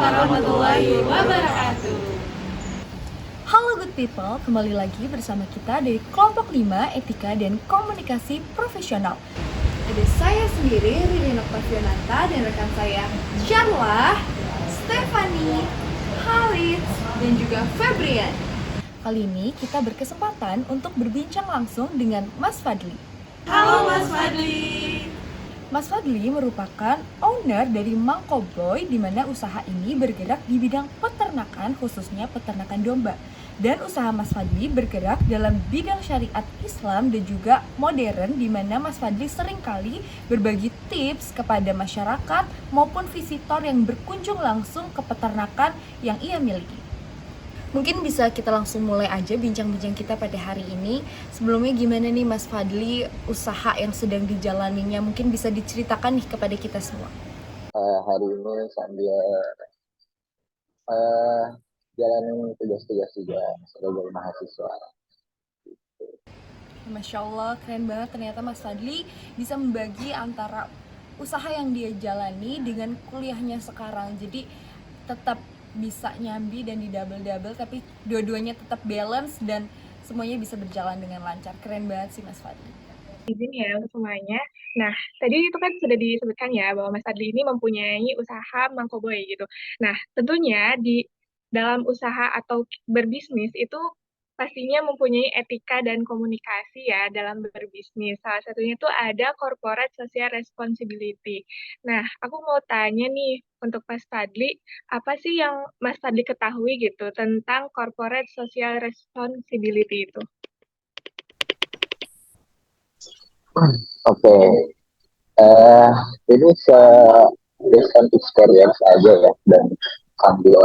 warahmatullahi wabarakatuh. Halo good people, kembali lagi bersama kita dari kelompok 5 Etika dan Komunikasi Profesional. Ada saya sendiri, Riri Noktavianata, dan rekan saya Syarlah, Stefani, Harits, dan juga Febrian. Kali ini kita berkesempatan untuk berbincang langsung dengan Mas Fadli. Halo Mas Fadli. Mas Fadli merupakan owner dari Mangkoboy, di mana usaha ini bergerak di bidang peternakan, khususnya peternakan domba. Dan usaha Mas Fadli bergerak dalam bidang syariat Islam dan juga modern, di mana Mas Fadli seringkali berbagi tips kepada masyarakat maupun visitor yang berkunjung langsung ke peternakan yang ia miliki. Mungkin bisa kita langsung mulai aja bincang-bincang kita pada hari ini. Sebelumnya gimana nih Mas Fadli, usaha yang sedang dijalaninya, mungkin bisa diceritakan nih kepada kita semua. Hari ini sambil jalanin tugas-tugas juga sebagai mahasiswa. Masya Allah, keren banget ternyata Mas Fadli bisa membagi antara usaha yang dia jalani dengan kuliahnya sekarang. Jadi tetap bisa nyambi dan di double-double, tapi dua-duanya tetap balance dan semuanya bisa berjalan dengan lancar. Keren banget sih Mas Fadli. Izin ya untuk semuanya. Nah, tadi itu kan sudah disebutkan ya bahwa Mas Fadli ini mempunyai usaha Mangkoboy gitu. Nah, tentunya di dalam usaha atau berbisnis itu pastinya mempunyai etika dan komunikasi ya dalam berbisnis. Salah satunya itu ada corporate social responsibility. Nah, aku mau tanya nih untuk Mas Fadli, apa sih yang Mas Fadli ketahui gitu tentang corporate social responsibility itu? Oke, ini recent experience aja ya, dan sambil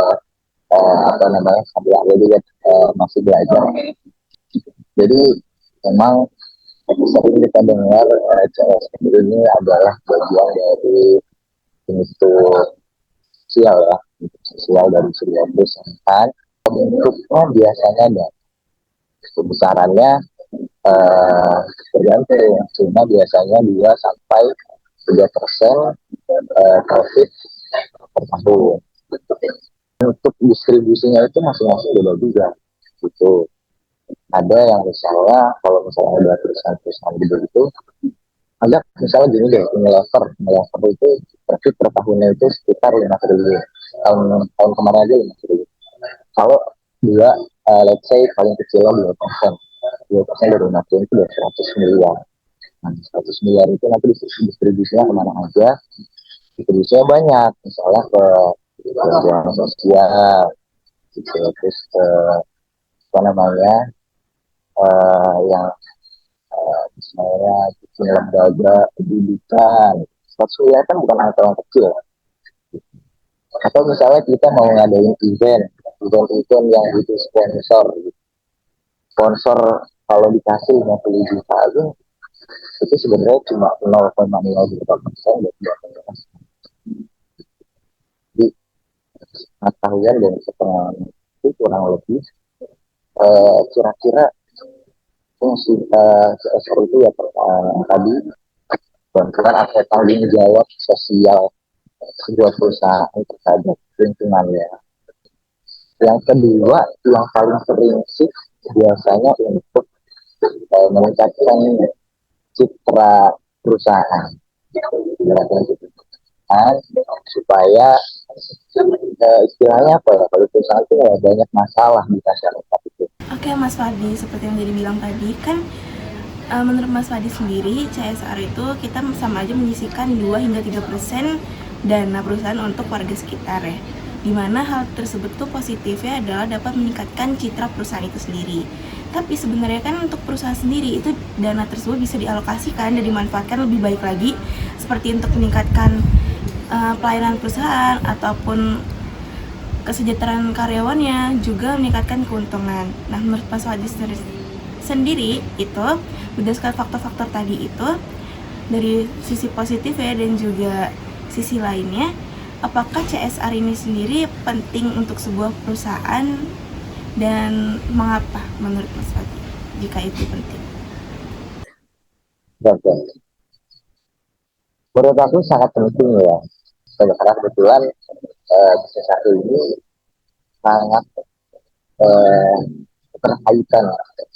sambil aku juga masih belajar. Jadi memang sering kita dengar CSR ini adalah bagian dari bentuk sosial ya, bentuk sosial dari sebuah perusahaan. Bentuknya biasanya dan kebesarannya tergantung, cuma biasanya 2 sampai 3% profit per tahun. Untuk distribusinya itu masing-masing beda juga gitu. Ada yang misalnya kalau misalnya ada perusahaan-perusahaan gitu itu ada misalnya gini deh, Unilever itu profit per tahunnya itu sekitar 5 triliun. Tahun kemarin aja 5 triliun. Kalau dia let's say paling kecilnya 2% dari 5 triliun itu 200 miliar. Nah, 100 miliar itu nanti distribusinya kemana aja? Distribusinya banyak, misalnya ke bantuan sosial, gitu. Terus ke yang misalnya lembaga pendidikan. 100 miliar kan bukan angka yang kecil. Atau misalnya kita mau ngadain event yang butuh sponsor. Sponsor kalau dikasih 50 juta aja, itu sebenarnya cuma 0,02% dari biasanya. Jadi pengetahuan dan pengalaman itu kurang lebih kira-kira fungsi CSR itu ya tadi bantuan atau tanggung jawab sosial sebuah perusahaan terhadap lingkungannya. Yang kedua, yang paling sering sih biasanya untuk meningkatkan citra perusahaan, supaya istilahnya apa ya, kalau perusahaan itu banyak masalah di masyarakat itu. Oke Mas Fadli, seperti yang jadi bilang tadi kan menurut Mas Fadli sendiri CSR itu kita sama aja menyisihkan 2 hingga 3% dana perusahaan untuk warga sekitar ya, dimana hal tersebut tuh positifnya adalah dapat meningkatkan citra perusahaan itu sendiri. Tapi sebenarnya kan untuk perusahaan sendiri itu dana tersebut bisa dialokasikan dan dimanfaatkan lebih baik lagi, seperti untuk meningkatkan pelayanan perusahaan ataupun kesejahteraan karyawannya, juga meningkatkan keuntungan. Nah, menurut Mas Fadli sendiri itu berdasarkan faktor-faktor tadi itu, dari sisi positif ya dan juga sisi lainnya, apakah CSR ini sendiri penting untuk sebuah perusahaan dan mengapa menurut Mas Fadli jika itu penting? Menurut aku sangat penting ya, karena kebetulan bisnis aku ini sangat eh, berkaitan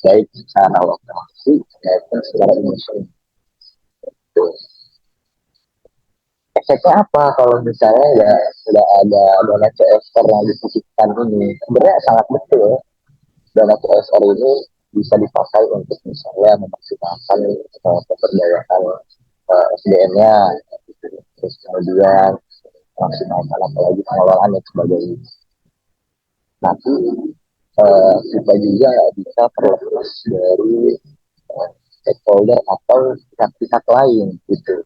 baik secara lokasi maupun secara emosi. Efeknya apa kalau misalnya nggak ada dana CSR yang dititipkan ini? Sebenarnya sangat betul. Dana CSR ini bisa dipakai untuk misalnya memaksimalkan pemberdayaan SDM-nya, terus kemudian maksimalkan apalagi pengelolaan dan sebagainya. Tapi kita juga nggak bisa terlepas dari stakeholder atau pihak-pihak lain gitu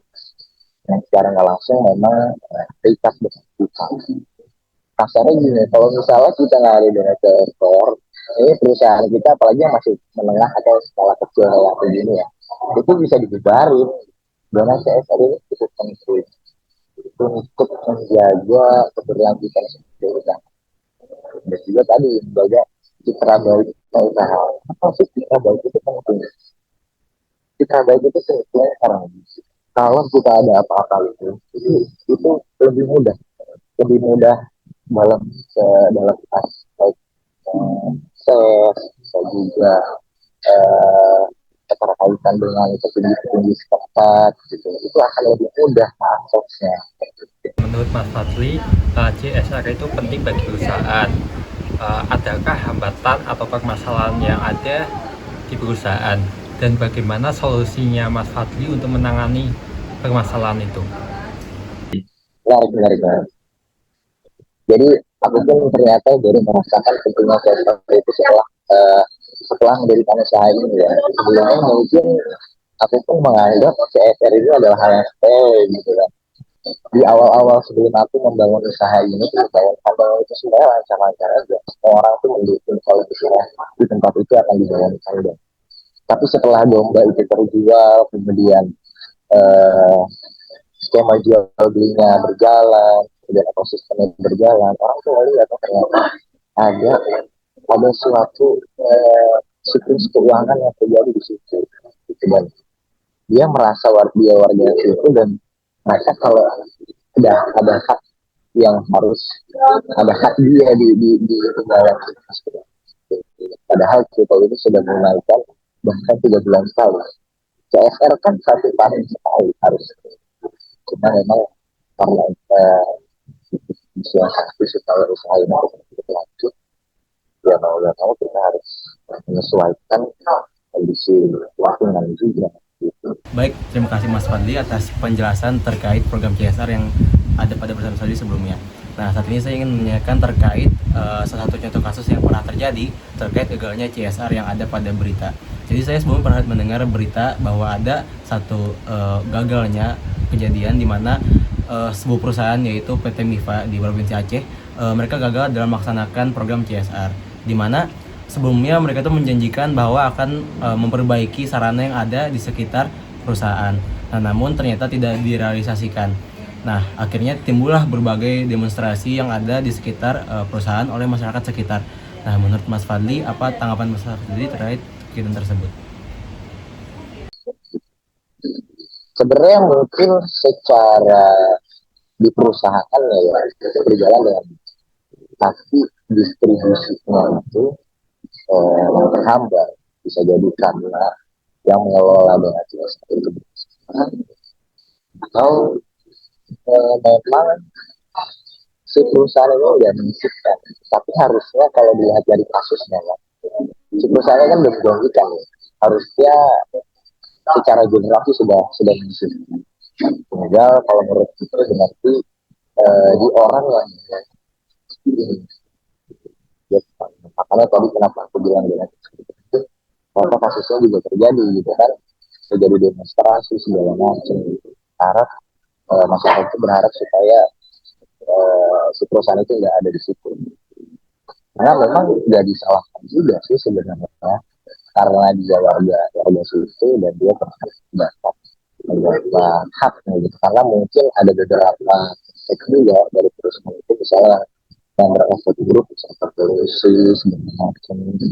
yang secara nggak langsung memang terikat dengan kita. Kasarnya gini, kalau misalnya kita nggak ada dana ekspor, ini perusahaan kita apalagi yang masih menengah atau skala kecil kayak begini ya, itu bisa dibubarin. Dana CSR ini cukup penting untuk menjaga keberlanjutan perusahaan dan juga tadi menjaga citra baik usaha. Apa sih citra baik itu penting? Citra baik itu penting karena kalau kita ada apa-apa itu lebih mudah dalam dalam aspek ses bisa juga eh, keterkaitan dengan petinggi-petinggi setempat gitu, itu akan lebih mudah aksesnya. Menurut Mas Fadli, CSR itu penting bagi perusahaan. Adakah hambatan atau permasalahan yang ada di perusahaan? Dan bagaimana solusinya Mas Fadli untuk menangani permasalahan itu? Benar. Jadi aku pun ternyata dari merasakan pentingnya CSR itu setelah mendirikan usaha ini ya. Sebelumnya mungkin aku pun menganggap CSR itu adalah hal yang sepele gitu kan. Di awal-awal sebelum aku membangun usaha ini, membangun itu sebenarnya lancar-lancar aja. Semua orang tuh mendukung kalau misalnya di tempat itu akan dibangun tangga. Tapi setelah domba itu terjual, kemudian skema jual belinya berjalan, kemudian ekosistemnya berjalan, orang tuh lihat ternyata ada suatu siklus keuangan yang terjadi di situ. Gitu. Dan dia merasa dia warga situ dan merasa kalau ada hak yang harus ada hak dia di dalam situ. Padahal kita ini sudah menaikkan bahkan 3 bulan sekali. CSR kan 1 tahun sekali harus. Cuma memang karena satu supaya usaha ini harus berlanjut, ya mau nggak mau kita harus menyesuaikan kondisi lingkungan juga. Baik, terima kasih Mas Fadli atas penjelasan terkait program CSR yang ada pada perusahaan Fadli sebelumnya. Nah, saat ini saya ingin menanyakan terkait salah satu contoh kasus yang pernah terjadi terkait gagalnya CSR yang ada pada berita. Jadi saya sebelum pernah mendengar berita bahwa ada satu gagalnya kejadian di mana sebuah perusahaan yaitu PT MIFA di Provinsi Aceh, mereka gagal dalam melaksanakan program CSR, di mana sebelumnya mereka itu menjanjikan bahwa akan memperbaiki sarana yang ada di sekitar perusahaan. Nah, namun ternyata tidak direalisasikan. Nah, akhirnya timbullah berbagai demonstrasi yang ada di sekitar perusahaan oleh masyarakat sekitar. Nah, menurut Mas Fadli, apa tanggapan Mas Fadli terkait kegiatan tersebut? Sebenarnya mungkin secara di perusahaan ya itu berjalan dengan, tapi distribusinya itu terhambat, bisa jadi karena yang mengelola dengan CSR itu atau memang si perusahaan ini udah menyisipkan, tapi harusnya kalau dilihat dari kasusnya kan, si perusahaan kan udah menjanjikan ya, harusnya secara generasi sudah menyisipkan. Tinggal kalau menurut itu berarti di orang yang ini. Ya, makanya tadi kenapa aku bilang dengan itu, karena kasusnya juga terjadi gitu kan, terjadi demonstrasi segala macam gitu. Harap masyarakat itu berharap supaya si perusahaan itu nggak ada di situ. Karena memang nggak disalahkan juga sih sebenarnya, karena dia warga situ dan dia berhak haknya gitu. Karena mungkin ada beberapa juga dari perusahaan itu misalnya yang berefek buruk seperti polusi segala macam gitu.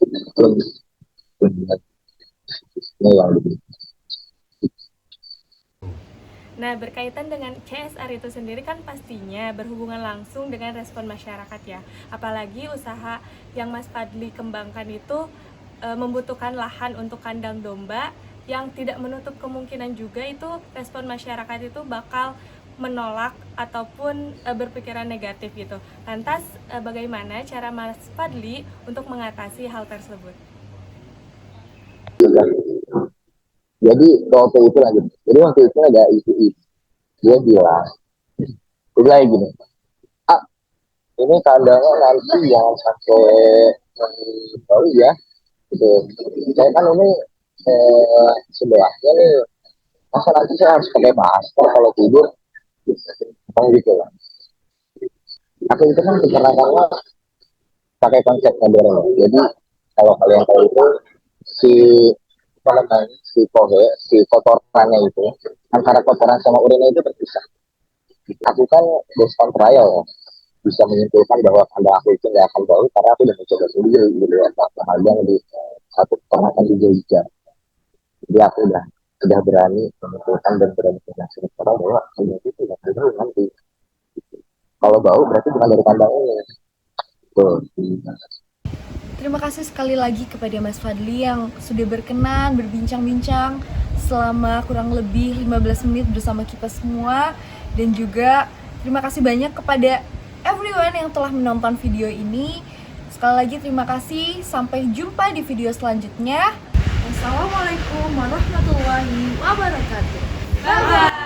Itu yang lebih. Nah, berkaitan dengan CSR itu sendiri kan pastinya berhubungan langsung dengan respon masyarakat ya. Apalagi usaha yang Mas Fadli kembangkan itu membutuhkan lahan untuk kandang domba, yang tidak menutup kemungkinan juga itu respon masyarakat itu bakal menolak ataupun berpikiran negatif gitu. Lantas bagaimana cara Mas Fadli untuk mengatasi hal tersebut? Jadi waktu itu ada isu-isu, dia bilang, gini, ini kandangnya nanti jangan sampai tahu ya, gitu. Saya kan ini sebelahnya nih, masa nanti saya harus pakai masker kalau tidur, gitu lah. Aku itu kan peternakannya pakai konsep modern. Jadi kalau kalian tahu itu si kotorannya itu antara kotoran sama urinnya itu berpisah. Aku kan based on trial ya, bisa menyimpulkan bahwa kandang aku itu nggak akan bau karena aku udah mencoba sendiri gitu ya, kandang di satu peternakan di Jogja. Jadi aku sudah berani menyimpulkan dan berani menyaksikan orang bahwa kandang itu nggak bau nanti. Kalau bau berarti bukan dari kandang ini. Tuh. Terima kasih sekali lagi kepada Mas Fadli yang sudah berkenan berbincang-bincang selama kurang lebih 15 menit bersama kita semua. Dan juga terima kasih banyak kepada everyone yang telah menonton video ini. Sekali lagi terima kasih, sampai jumpa di video selanjutnya. Wassalamualaikum warahmatullahi wabarakatuh. Bye-bye.